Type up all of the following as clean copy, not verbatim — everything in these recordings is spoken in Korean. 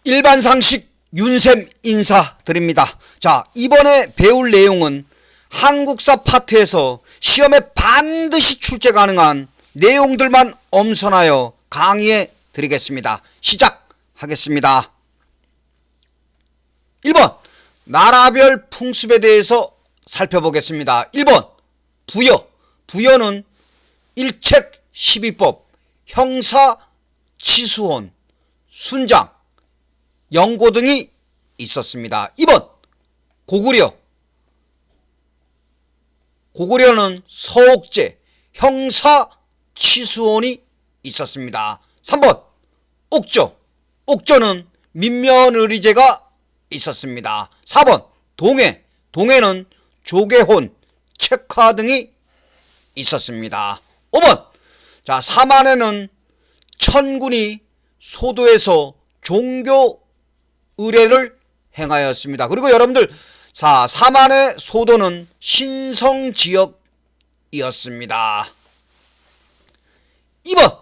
일반 상식 윤쌤 인사드립니다. 자, 이번에 배울 내용은 한국사 파트에서 시험에 반드시 출제 가능한 내용들만 엄선하여 강의해 드리겠습니다. 시작하겠습니다. 1번 나라별 풍습에 대해서 살펴보겠습니다. 1번 부여. 부여는 일책 12법, 형사, 치수혼, 순장, 영고 등이 있었습니다. 2번 고구려. 고구려는 서옥제, 형사, 치수혼이 있었습니다. 3번 옥조. 옥조는 민면의리제가 있었습니다. 4번 동해. 동해는 조계혼, 책화 등이 있었습니다. 5번 자, 사만에는 천군이 소도에서 종교 의례를 행하였습니다. 그리고 여러분들 사만의 소도는 신성지역이었습니다. 2번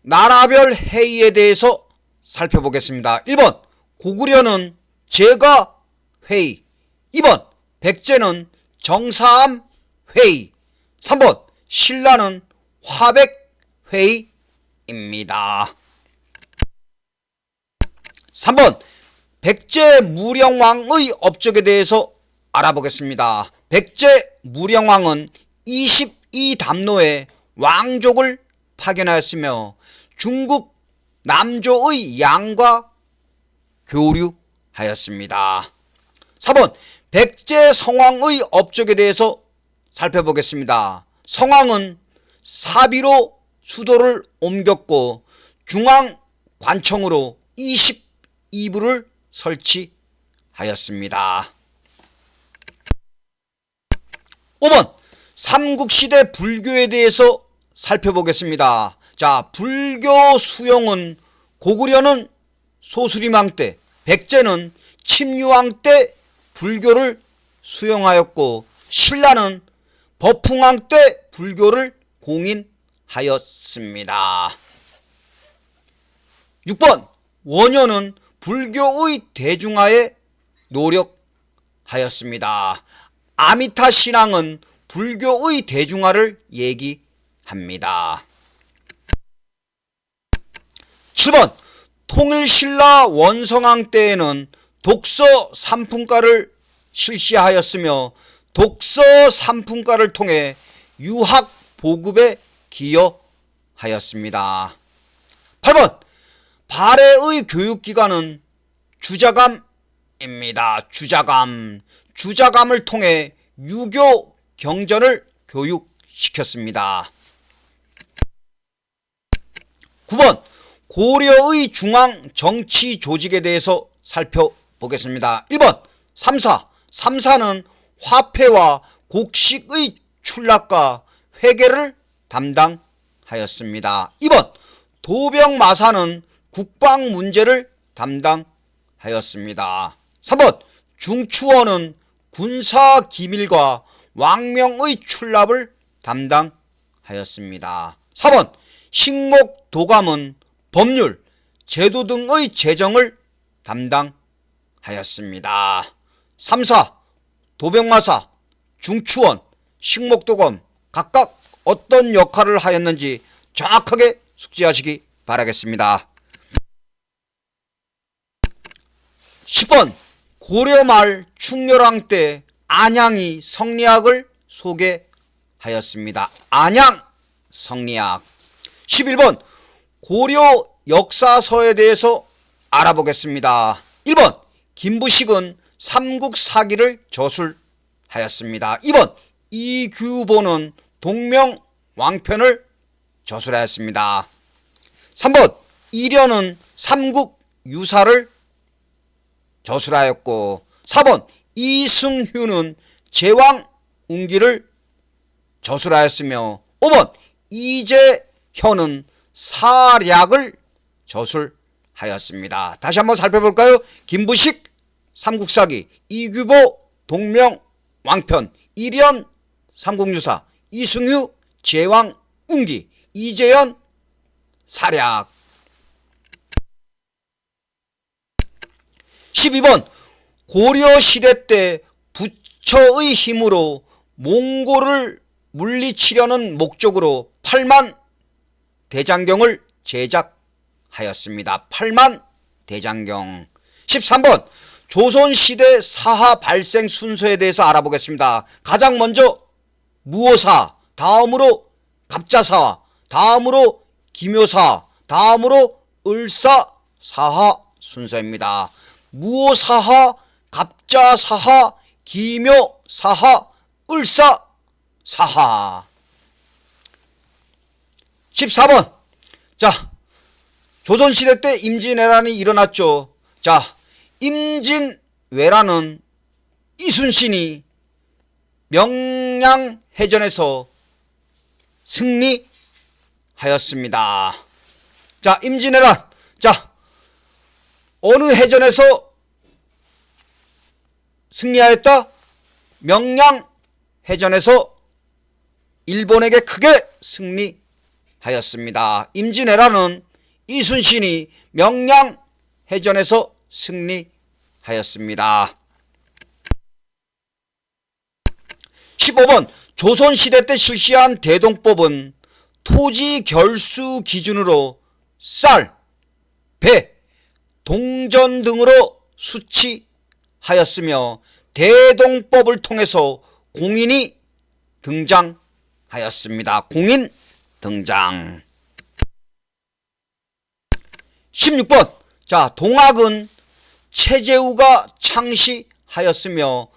나라별 회의에 대해서 살펴보겠습니다. 1번 고구려는 제가회의, 2번 백제는 정사암회의, 3번 신라는 화백회의입니다. 3번 백제 무령왕의 업적에 대해서 알아보겠습니다. 백제 무령왕은 22담로의 왕족을 파견하였으며 중국 남조의 양과 교류하였습니다. 4번 백제 성왕의 업적에 대해서 살펴보겠습니다. 성왕은 사비로 수도를 옮겼고 중앙관청으로 22부를 설치하였습니다. 5번 삼국시대 불교에 대해서 살펴보겠습니다. 자, 불교 수용은 고구려는 소수리망 때, 백제는 침유왕 때 불교를 수용하였고 신라는 법흥왕 때 불교를 공인하였습니다. 6번 원효는 불교의 대중화에 노력하였습니다. 아미타 신앙은 불교의 대중화를 얘기합니다. 7번 통일신라 원성왕 때에는 독서 삼품가를 실시하였으며 독서 삼품가를 통해 유학 보급에 기여하였습니다. 8번 발해의 교육기관은 주자감입니다. 주자감을 통해 유교 경전을 교육시켰습니다. 9번 고려의 중앙 정치 조직에 대해서 살펴보겠습니다. 1번 삼사는 화폐와 곡식의 출납과 회계를 담당하였습니다. 2번 도병마사는 국방 문제를 담당하였습니다. 3번 중추원은 군사 기밀과 왕명의 출납을 담당하였습니다. 4번 식목도감은 법률, 제도 등의 재정을 담당하였습니다. 3사 도병마사, 중추원, 식목도감 각각 어떤 역할을 하였는지 정확하게 숙지하시기 바라겠습니다. 10번 고려 말 충렬왕 때 안양이 성리학을 소개하였습니다. 안양 성리학. 11번 고려 역사서에 대해서 알아보겠습니다. 1번 김부식은 삼국사기를 저술하였습니다. 2번 이규보는 동명왕편을 저술하였습니다. 3번 이련은 삼국유사를 저술하였고 4번 이승휴는 제왕운기를 저술하였으며 5번 이재현은 사략을 저술하였습니다. 다시 한번 살펴볼까요? 김부식 삼국사기, 이규보 동명왕편, 이련 삼국유사, 이승휴 제왕운기, 이재현 사략. 12번 고려시대 때 부처의 힘으로 몽골을 물리치려는 목적으로 8만 대장경을 제작하였습니다. 8만 대장경. 13번 조선시대 사하 발생 순서에 대해서 알아보겠습니다. 가장 먼저 무오사, 다음으로 갑자사, 다음으로 기묘사, 다음으로 을사사하 순서입니다. 무오사하, 갑자사하, 기묘사하, 을사사하. 14번 자, 조선시대 때 임진왜란이 일어났죠. 자, 임진왜란은 이순신이 명량해전에서 승리하였습니다. 자, 임진왜란. 자, 어느 해전에서 승리하였다? 명량해전에서 일본에게 크게 승리하였습니다. 임진왜란은 이순신이 명량해전에서 승리하였습니다. 15번 조선시대 때 실시한 대동법은 토지 결수 기준으로 쌀, 배, 동전 등으로 수치하였으며 대동법을 통해서 공인이 등장하였습니다. 공인 등장. 16번 자, 동학은 최재우가 창시하였으며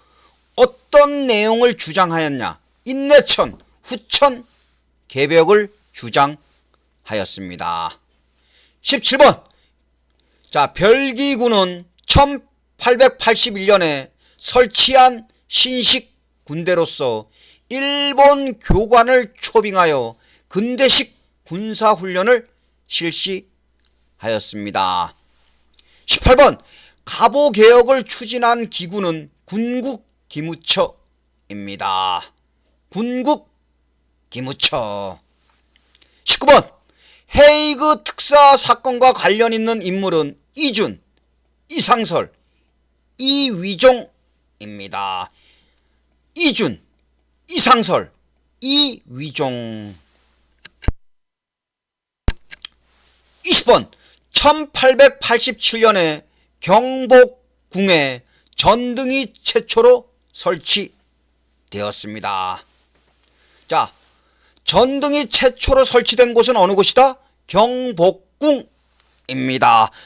어떤 내용을 주장하였냐? 인내천, 후천, 개벽을 주장하였습니다. 17번 자, 별기군은 1881년에 설치한 신식 군대로서 일본 교관을 초빙하여 근대식 군사훈련을 실시하였습니다. 18번 갑오개혁을 추진한 기구는 군국기무처입니다. 군국기무처. 19번 헤이그 특사 사건과 관련 있는 인물은 이준, 이상설, 이위종입니다. 이준, 이상설, 이위종. 20번 1887년에 경복궁에 전등이 최초로 설치되었습니다. 자, 전등이 최초로 설치된 곳은 어느 곳이다? 경복궁입니다.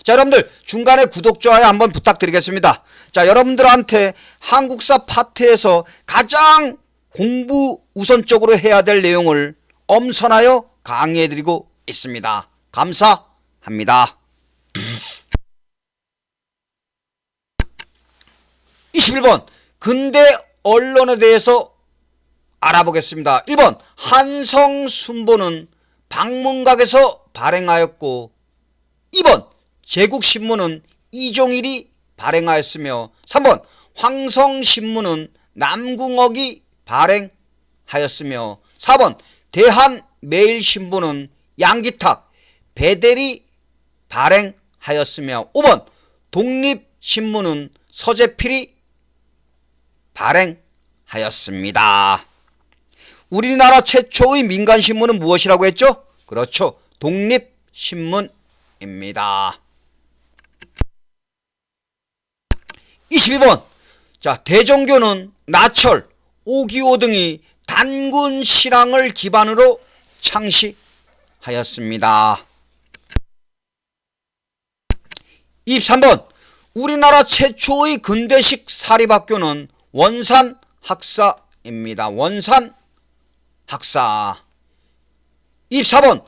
자, 여러분들 중간에 구독, 좋아요 한번 부탁드리겠습니다. 자, 여러분들한테 한국사 파트에서 가장 공부 우선적으로 해야 될 내용을 엄선하여 강의해드리고 있습니다. 감사합니다. 21번 근대 언론에 대해서 알아보겠습니다. 1번 한성순보는 방문각에서 발행하였고 2번 제국신문은 이종일이 발행하였으며 3번 황성신문은 남궁옥이 발행하였으며 4번 대한매일신보는 양기탁, 배대리 발행하였으며 5번 독립신문은 서재필이 발행하였습니다. 우리나라 최초의 민간신문은 무엇이라고 했죠? 그렇죠, 독립신문입니다. 22번 자, 대종교는 나철, 오기오 등이 단군 실황을 기반으로 창시하였습니다. 23번 우리나라 최초의 근대식 사립학교는 원산학사입니다. 원산학사. 24번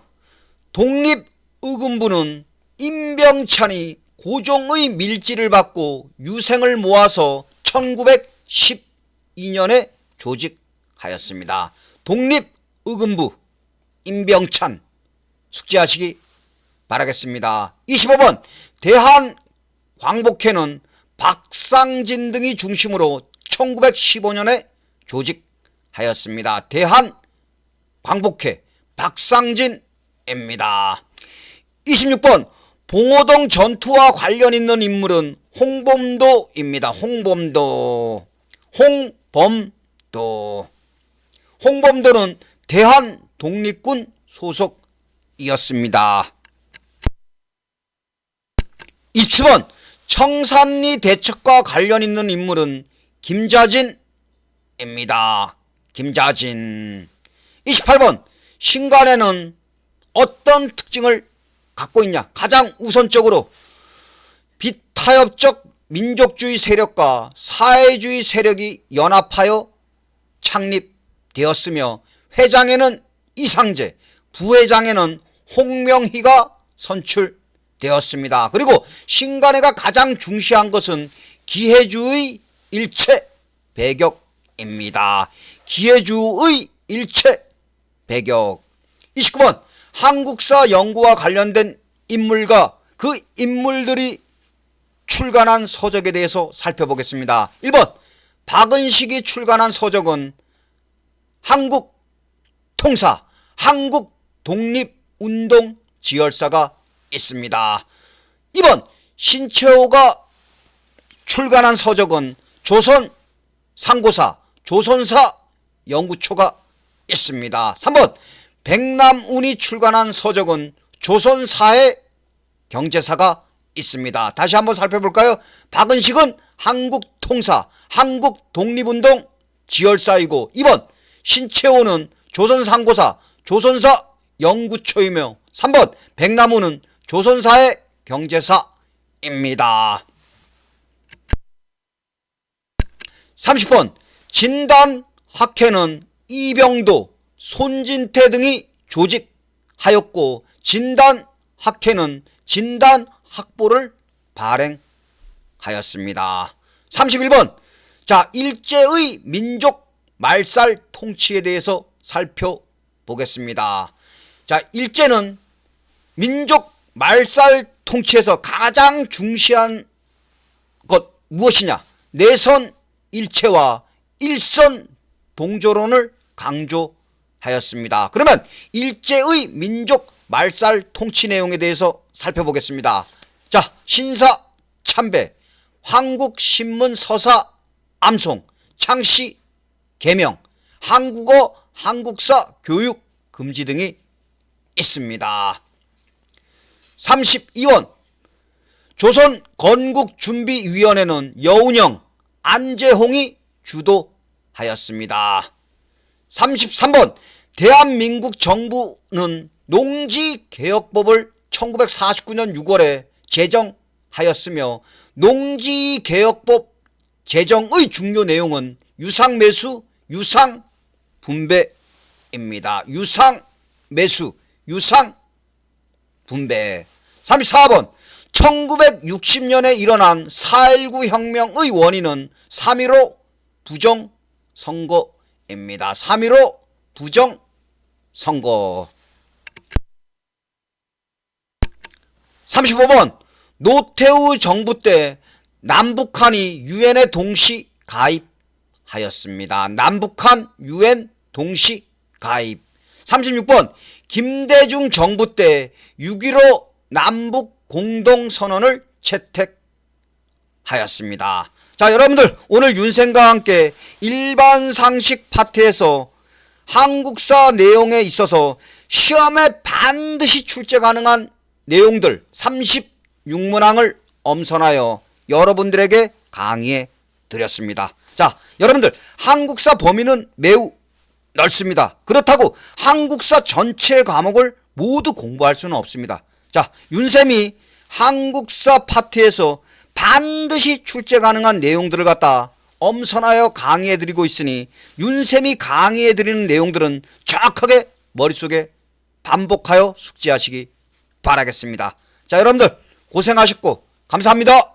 독립의금부는 임병찬이 고종의 밀지를 받고 유생을 모아서 1912년에 조직하였습니다. 독립의금부 임병찬 숙지하시기 바라겠습니다. 25번 대한광복회는 박상진 등이 중심으로 1915년에 조직하였습니다. 대한광복회 박상진입니다. 26번 봉오동 전투와 관련 있는 인물은 홍범도입니다. 홍범도는 대한독립군 소속이었습니다. 27번 청산리 대첩과 관련 있는 인물은 김자진입니다. 김자진. 28번 신간에는 어떤 특징을 갖고 있냐? 가장 우선적으로 비타협적 민족주의 세력과 사회주의 세력이 연합하여 창립되었으며 회장에는 이상제, 부회장에는 홍명희가 선출되었습니다. 그리고 신간회가 가장 중시한 것은 기회주의 일체 배격입니다. 기회주의 일체 배격. 29번 한국사 연구와 관련된 인물과 그 인물들이 출간한 서적에 대해서 살펴보겠습니다. 1번 박은식이 출간한 서적은 한국통사, 한국독립운동 지열사가 있습니다. 2번 신채호가 출간한 서적은 조선상고사, 조선사 연구초가 있습니다. 3번 백남운이 출간한 서적은 조선사회 경제사가 있습니다. 다시 한번 살펴볼까요? 박은식은 한국통사, 한국독립운동 지열사이고 2번 신채호는 조선상고사, 조선사 연구초이며 3번 백남운은 조선사회 경제사입니다. 30번 진단학회는 이병도, 손진태 등이 조직하였고 진단학회는 진단학보를 발행하였습니다. 31번 일제의 민족 말살 통치에 대해서 살펴보겠습니다. 일제는 민족 말살 통치에서 가장 중시한 것 무엇이냐? 내선 일체와 일선 동조론을 강조하였습니다. 그러면 일제의 민족 말살 통치 내용에 대해서 살펴보겠습니다. 신사 참배, 한국신문 서사 암송, 창씨 개명, 한국어 한국사 교육 금지 등이 있습니다. 32원 조선 건국준비위원회는 여운형, 안재홍이 주도하였습니다. 33번 대한민국 정부는 농지개혁법을 1949년 6월에 제정하였으며 농지개혁법 제정의 중요 내용은 유상매수, 유상분배입니다. 유상매수, 유상분배. 34번 1960년에 일어난 4.19 혁명의 원인은 3.15 부정선거입니다. 3.15 부정선거. 35번 노태우 정부 때 남북한이 유엔에 동시 가입하였습니다. 남북한 유엔 동시 가입. 36번 김대중 정부 때 6.15 남북 공동선언을 채택하였습니다. 여러분들 오늘 윤생과 함께 일반상식 파트에서 한국사 내용에 있어서 시험에 반드시 출제 가능한 내용들 36문항을 엄선하여 여러분들에게 강의해 드렸습니다. 여러분들 한국사 범위는 매우 넓습니다. 그렇다고 한국사 전체 과목을 모두 공부할 수는 없습니다. 윤쌤이 한국사 파트에서 반드시 출제 가능한 내용들을 갖다 엄선하여 강의해 드리고 있으니 윤쌤이 강의해 드리는 내용들은 정확하게 머릿속에 반복하여 숙지하시기 바라겠습니다. 여러분들 고생하셨고 감사합니다.